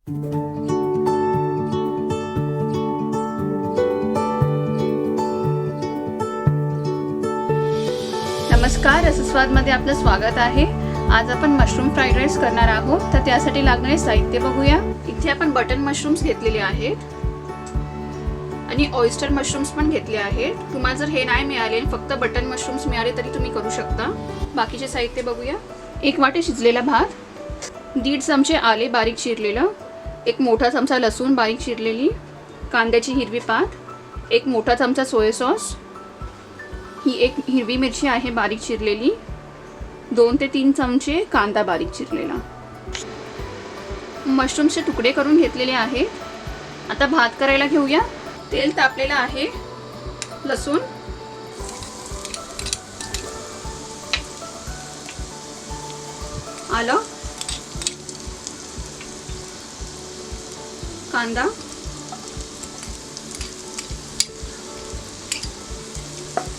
नमस्कार, रसस्वादमध्ये आपलं स्वागत आहे। आज आपण मशरूम फ्राईड राईस करणार आहोत। तर त्यासाठी लागणारे साहित्य बघूया। इथे आपण बटन मशरूम्स घेतलेले आहेत आणि ऑयस्टर मशरूम्स पण घेतले आहेत। तुम्हाला जर हे नाही मिळाले, फक्त बटन मशरूम्स मिळाले तरी तुम्ही करू शकता। बाकीचे साहित्य बघूया। 1 वाटी शिजलेला भात, 1.5 चमचे आले बारीक चिरलेलं, 1 मोठा चमचा लसूण बारीक चिरलेली, कांद्याची हिरवी पात, 1 मोठा चमचा सोया सॉस, ही 1 हिरवी मिरची आहे बारीक चिरलेली, 2 ते 3 चमचे कांदा बारीक चिरलेला। मशरूमचे तुकडे करून घेतलेले आहेत। आता भात करायला घेऊया। तेल तापलेलं आहे, लसूण, आलं, कांदा,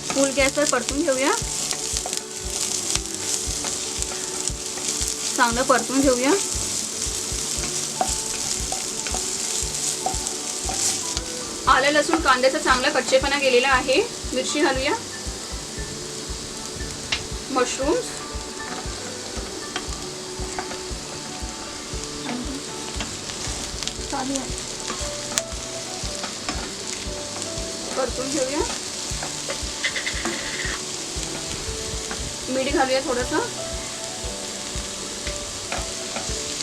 फुल गॅसवर परतून घेऊया। चांगलं परतून घेऊया। आलं लसूण कांद्याचा चांगला कच्चेपणा गेलेला आहे। मिरची घालूया, मशरूम्स, परतून घेऊया। मीठ घालूया थोडंसं,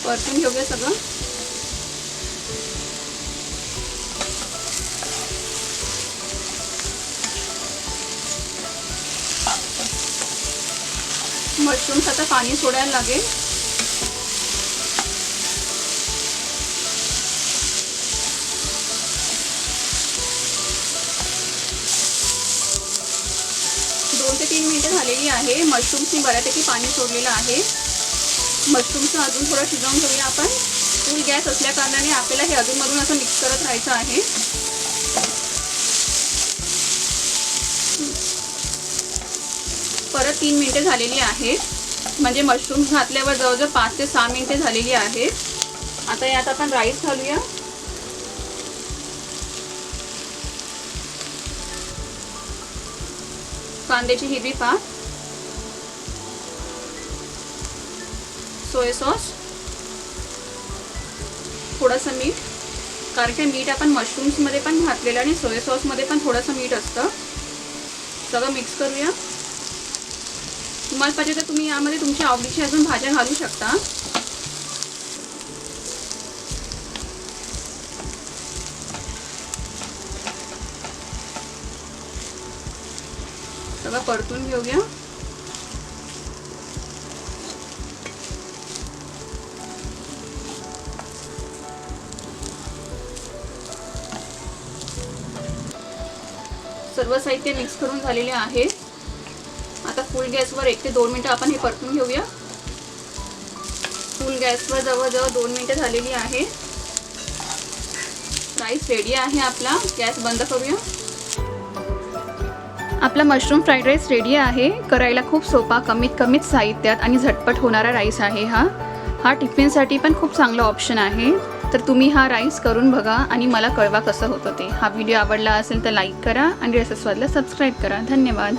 परतून घेऊया सगळं। मशरूम्स आता पाणी सोडायला लागेल। दोन ते 3 मिनिटं झालेली आहे। मशरूम्सनी बऱ्यापैकी पाणी सोडलेलं आहे। मशरूमचं अजून थोडं शिजवून घेऊया आपण। फुल गॅस असल्या कारणाने आपल्याला हे अजूनमधून असं मिक्स करत राहायचं आहे। परत 3 मिनिटे झालेली आहेत, म्हणजे मशरूम्स घातल्यावर जवळजवळ 5 ते 6 मिनिटे झालेली आहेत। आता यात आपण राईस घालूया। कांद्याची हिरवी पात, सोया सॉस, थोडंसं मीठ, कारण की मीठ आपण मशरूम्समध्ये पण घातलेलं आणि सोया सॉसमध्ये पण थोडंसं मीठ असतं। सगळं मिक्स करूया। तुम्हाला पाहिजे तर तुम्ही यामध्ये तुमच्या आवडीची अजून भाज्या घालू शकता। सगळं परतून घेऊया। सर्व साहित्य मिक्स करून झालेले आहे। आता फुल गॅसवर 1 ते 2 मिनिटं आपण हे परतून घेऊया। फुल गॅसवर जवळजवळ 2 मिनिटं झालेली आहे। राईस रेडी आहे आपला। गॅस बंद करूया। आपला मशरूम फ्राईड राईस रेडी आहे। करायला खूप सोपा, कमीत साहित्यात आणि झटपट होणारा राईस आहे हा टिफिनसाठी पण खूप चांगला ऑप्शन आहे। तर तुम्ही हा राईस करून बघा आणि मला कळवा कसं होतं ते। हा व्हिडिओ आवडला असेल तर लाईक करा आणि रसस्वादला सबस्क्राईब करा। धन्यवाद।